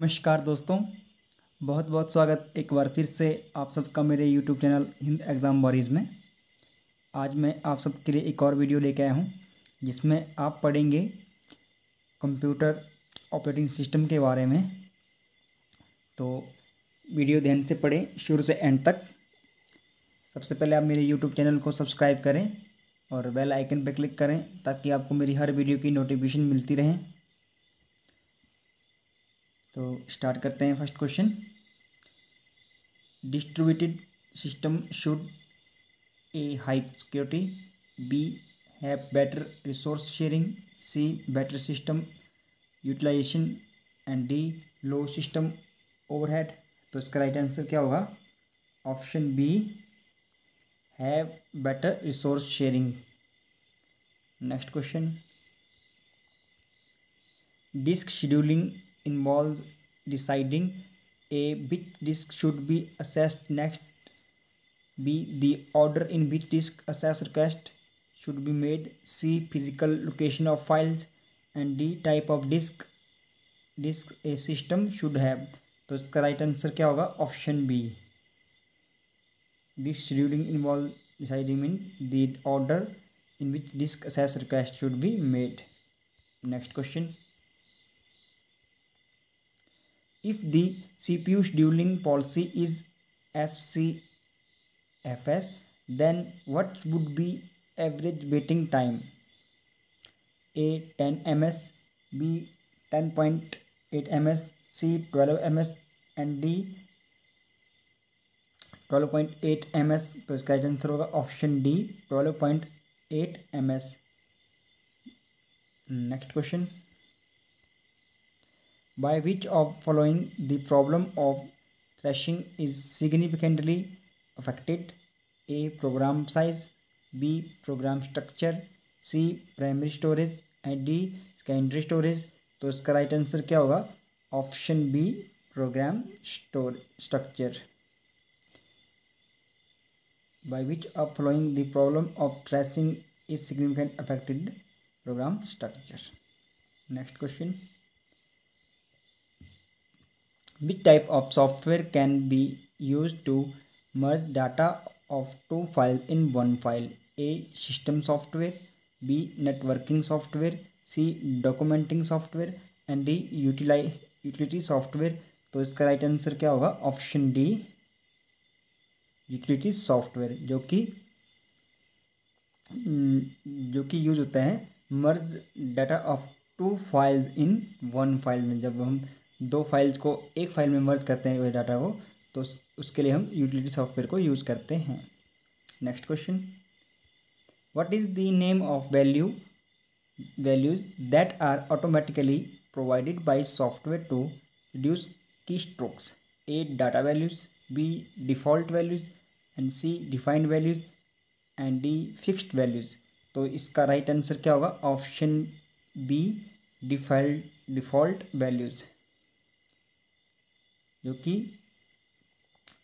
नमस्कार दोस्तों, बहुत बहुत स्वागत एक बार फिर से आप सबका मेरे YouTube channel Hind exam warriors में। आज मैं आप सबके लिए एक और वीडियो लेके आया हूँ जिसमें आप पढ़ेंगे कंप्यूटर ऑपरेटिंग सिस्टम के बारे में। तो वीडियो ध्यान से पढ़ें शुरू से एंड तक। सबसे पहले आप मेरे यूट्यूब चैनल को सब्सक्राइब करें और बेल आइकन पर क्लिक करें ताकि आपको मेरी हर वीडियो की नोटिफिकेशन मिलती रहे। तो स्टार्ट करते हैं। First question, distributed system should A, high security, B, have better resource sharing, C, better system utilization and D, low system overhead। तो इसका राइट आंसर क्या होगा? Option B, have better resource sharing. Next question, disk scheduling involves deciding A, which disk should be accessed next, B, the order in which disk access request should be made, C, physical location of files and D, type of disk a system should have। तो इसका right answer क्या होगा? Option B, disk scheduling involve deciding in the order in which disk access request should be made। Next question, if the CPU scheduling policy is FCFS, then what would be average waiting time? A, 10 ms, B, 10.8 ms, C, 12 ms and D, 12.8 ms। तो इसका answer होगा option D, 12.8 ms। Next question, by which of following the problem of thrashing is significantly affected? A, program size, B, program structure, C, primary storage and D, secondary storage। तो इसका right answer क्या होगा? Option B, program structure. by which of following the problem of thrashing is significantly affected? program structure। next question, which type of software can be used to merge data of two files in one file? A, system software, B, networking software, C, documenting software and D, utility software। तो इसका right answer क्या होगा? Option D, utility software, जो कि use होता है merge data of two files in one file में। जब हम दो फाइल्स को एक फाइल में मर्ज करते हैं उस डाटा को, तो उसके लिए हम यूटिलिटी सॉफ्टवेयर को यूज़ करते हैं। Next question, what is the name of values that are automatically provided by software to reduce key strokes? A, data values, B, default values and C, defined values and D, fixed values. तो इसका right answer क्या होगा? Option B, default values, जो कि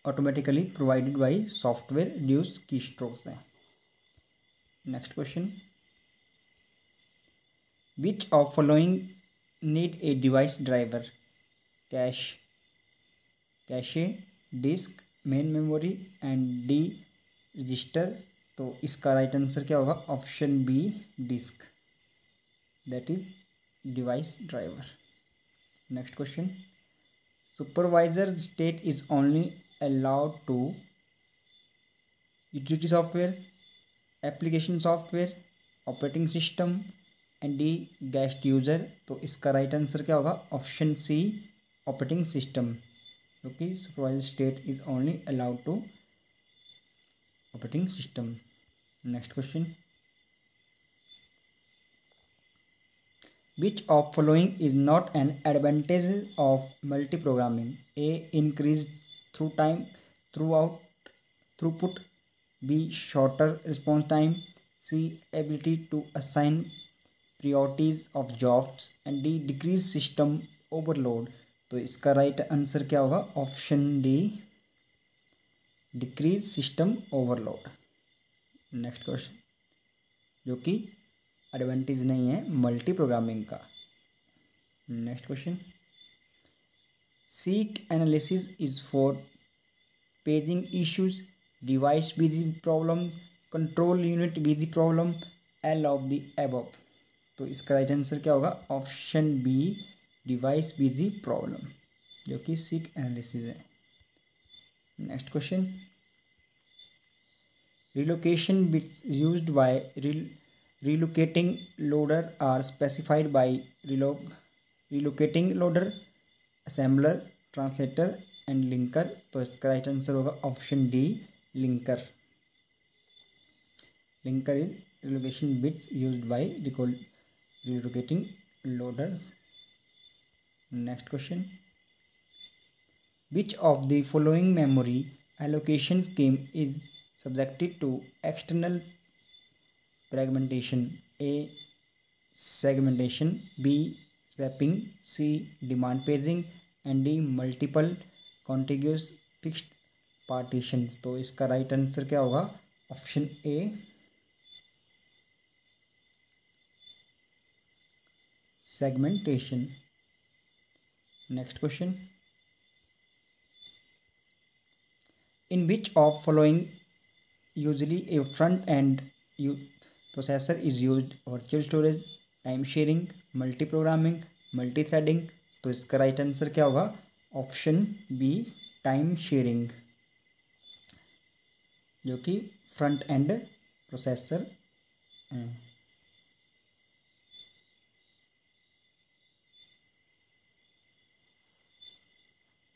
automatically provided by software reduce key strokes हैं। Next question, which of following need a device driver? Cache, disk, main memory and D, register. तो इसका right answer क्या होगा? Option B, disk, that is device driver. Next question, supervisor state is only allowed to utility software, application software, operating system and D, guest user। तो इसका right answer क्या होगा? Option C, operating system, क्योंकि supervisor state is only allowed to operating system. Next question, which of following is not an advantage of multi-programming? A, increased throughput, B, shorter response time, C, ability to assign priorities of jobs and D, decrease system overload। तो इसका right answer क्या होगा? Option D, decrease system overload. Next question, जो कि advantage नहीं है multiprogramming का। Next question, seek analysis is for paging issues, device busy problem, control unit busy problem, all of the above. तो इसका right answer क्या होगा? Option B, device busy problem, जो कि सीक एनालिसिस है। Next question, relocation bits used by relocating loader are specified by relocating loader, assembler, translator and linker। तो इसका right answer होगा option D, linker. Linker is relocation bits used by relocating loaders। Next question, which of the following memory allocation scheme is subjected to external fragmentation? A, segmentation, B, swapping, C, demand paging and D, multiple contiguous fixed partitions। तो इसका right answer क्या होगा? Option A, segmentation। Next question, in which of following usually a front end processor is used? virtual storage, time sharing, multi-programming, multi-threading। तो इसका right answer क्या होगा? Option B, time sharing, जो कि फ्रंट एंड प्रोसेसर है।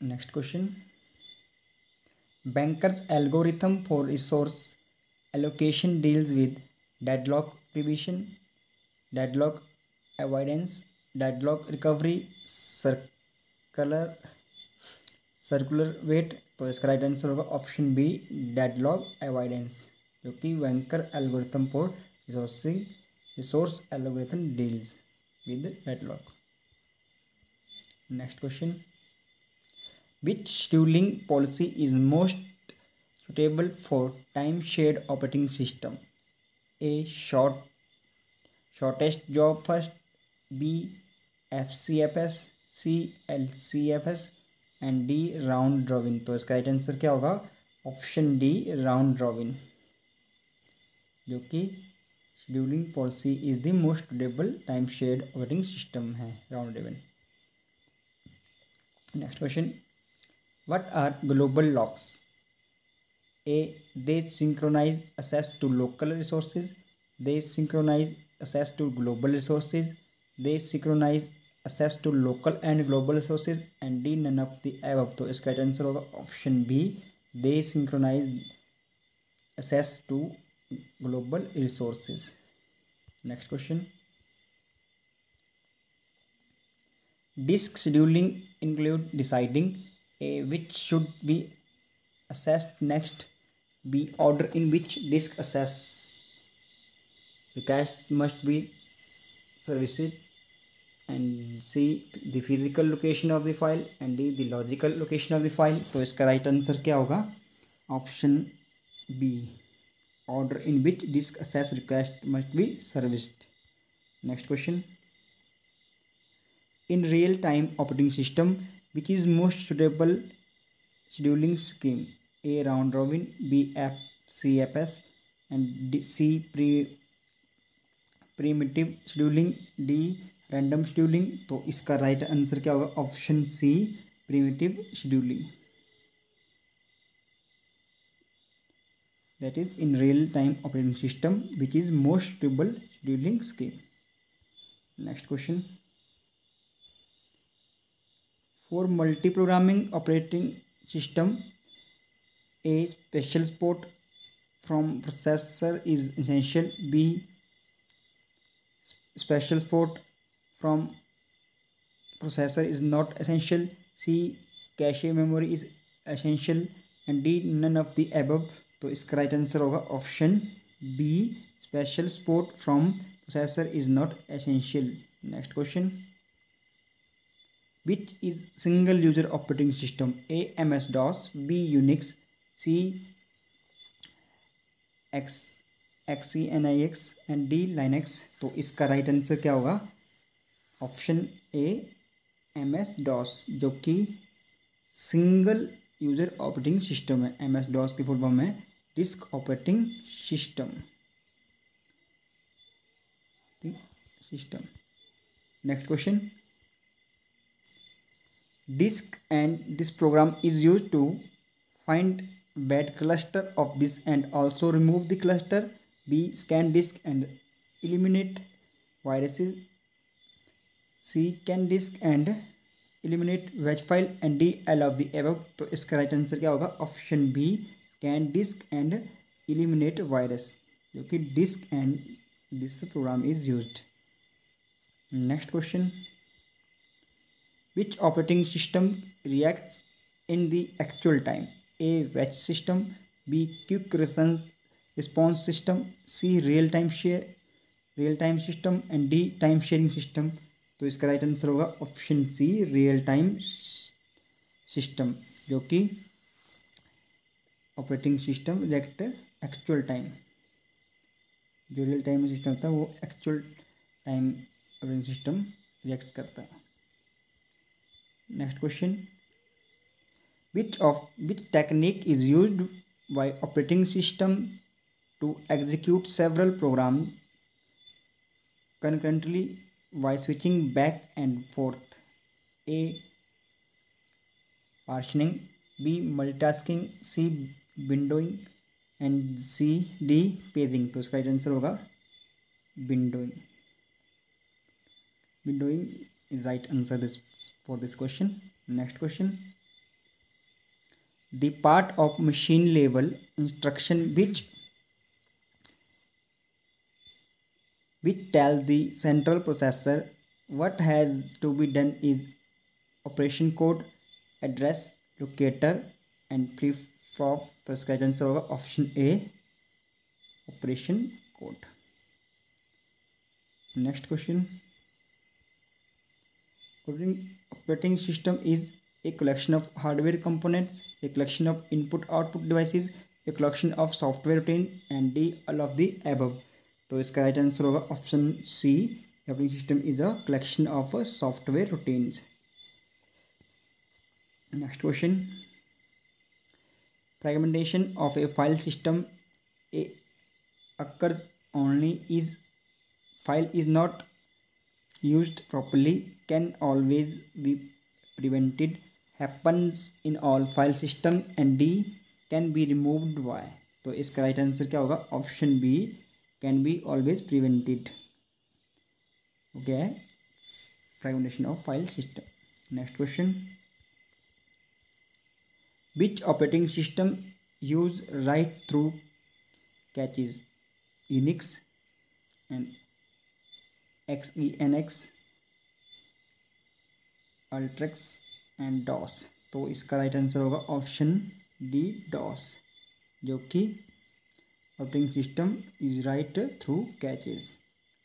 Next question, Banker's algorithm for resource allocation deals with deadlock prevention, deadlock avoidance, deadlock recovery, circular weight। तो इसका right answer होगा ऑप्शन बी, डेडलॉक अवॉइडेंस, जो कि banker algorithm for resource algorithm deals with deadlock. Next question, which scheduling policy is most suitable for time shared operating system? A, shortest job first, B, FCFS, C, LCFS and D, round robin। तो इसका right answer क्या होगा? Option D, round robin, जो कि scheduling policy is the most suitable time shared operating system है, round robin. Next question, what are global locks? A, they synchronize access to local resources, they synchronize access to global resources, they synchronize access to local and global resources and D, none of the above। तो इसका answer होगा option B, they synchronize access to global resources। Next question, disk scheduling include deciding A, which should be accessed next, B, order in which disk access requests must be serviced, and C, the physical location of the file and D, the logical location of the file। तो इसका right answer क्या होगा? Option B, order in which disk access request must be serviced। Next question, in real time operating system which is most suitable scheduling scheme? A, round robin, B, FCFS and D, C, primitive scheduling, D, random scheduling। तो इसका right answer क्या होगा? Option C, primitive scheduling, that is in real time operating system which is most suitable scheduling scheme। next question, for multi-programming operating system, A, special support from processor is essential, B, special support from processor is not essential, C, cache memory is essential and D, none of the above। तो इसका right answer होगा option B, special support from processor is not essential. Next question, which is single user operating system? A, MS DOS, B, Unix, C, XENIX and D, Linux। तो इसका right answer क्या होगा? Option A, MS DOS, जो कि single user operating system है। MS DOS की full form है disk operating system. Next question, disk and this program is used to find bad cluster of this and also remove the cluster. B, scan disk and eliminate viruses. C, scan disk and eliminate batch file and D, all of the above. तो इसका right answer क्या होगा? Option B, scan disk and eliminate virus, जो कि disk and this program is used. Next question, which operating system reacts in the actual time? A, batch system. B, quick response system. C, real time system and D, time sharing system. तो इसका right answer होगा option C, real time system, जो कि operating system react actual time, जो real time system होता है वो actual time operating system react करता है। Next question, which technique is used by operating system to execute several programs concurrently by switching back and forth? A, partitioning. B, multitasking. C, windowing and C, D, paging. तो इसका answer होगा windowing. Windowing is right answer for this question. Next question, the part of machine level instruction which tells the central processor what has to be done is operation code, address, locator and prefop. तो इसका answer होगा option A, operation code. Next question, operating system is a collection of hardware components, a collection of input-output devices, a collection of software routine and D, all of the above. तो इसका right answer होगा option C, operating system is a collection of software routines. Next question, fragmentation of a file system occurs only is file is not used properly, can always be prevented, happens in all file system and D, can be removed by. तो इसका right answer क्या होगा? Option B, can be always prevented. Okay, fragmentation of file system. Next question, which operating system use write through caches? Unix and XENX, Ultrix and DOS. तो इसका right answer होगा option D, DOS, जो कि operating system is write through caches.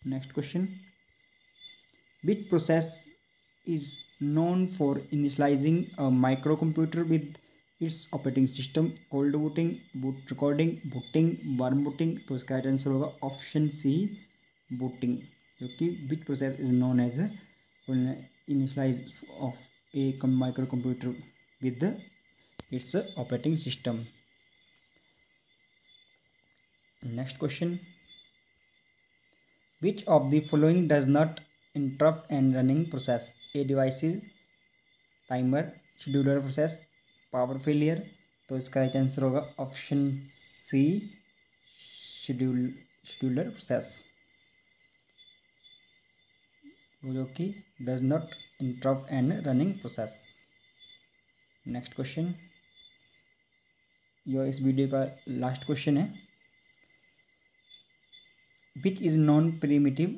Next question, which process is known for initializing a micro computer with its operating system? Cold booting, boot recording, booting, warm booting. तो इसका right answer होगा option C, booting, जो कि which process is known as initialize of a micro computer with its operating system. Next question, which of the following does not interrupt and running process? A devices, timer, scheduler process, power failure. तो इसका right answer होगा option C, scheduler process, जो कि does not interrupt and running process. Next question, यह इस video का last question है। Which is non primitive?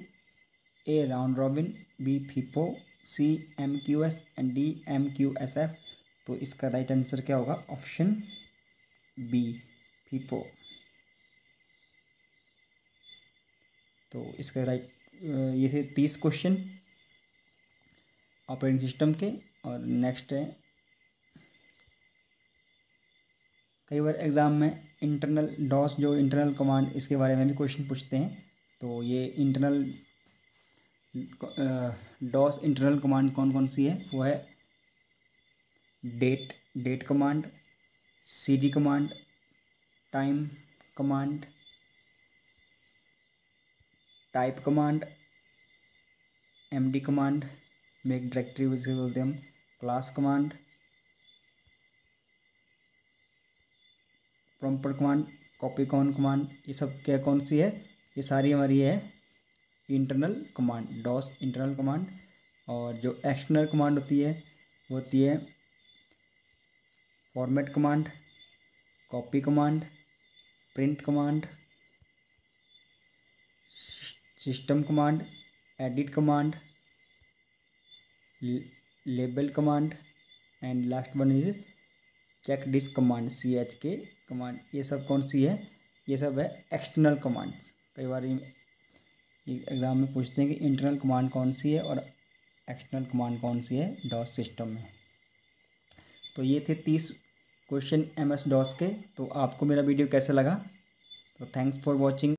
A, round robin, B, FIFO, C, MQS and D, MQSF। तो इसका right answer क्या होगा? Option B, FIFO. तो इसका राइट, ये थे 30 क्वेश्चन ऑपरेटिंग सिस्टम के। और नेक्स्ट है, कई बार एग्ज़ाम में इंटरनल डॉस, जो इंटरनल कमांड, इसके बारे में भी क्वेश्चन पूछते हैं। तो ये इंटरनल डॉस इंटरनल कमांड कौन कौन सी है? वो है date command, cd command, time command, type command, md command, make directory उसे बोलते हैं हम, class command, prompt command, copy command, ये सब क्या कौन सी है, ये सारी हमारी है internal command, DOS internal command. और जो एक्सटर्नल कमांड होती है वो होती है format command, copy command, print command, system command, edit command, label command and last one is check disk command, chk command. ये सब कौन सी है, ये सब है एक्सटर्नल कमांड। कई बार एग्ज़ाम में पूछते हैं कि इंटरनल कमांड कौन सी है और एक्सटर्नल कमांड कौन सी है डॉस सिस्टम में। तो ये थे 30 क्वेश्चन MS DOS के। तो आपको मेरा वीडियो कैसा लगा, तो थैंक्स फॉर वॉचिंग।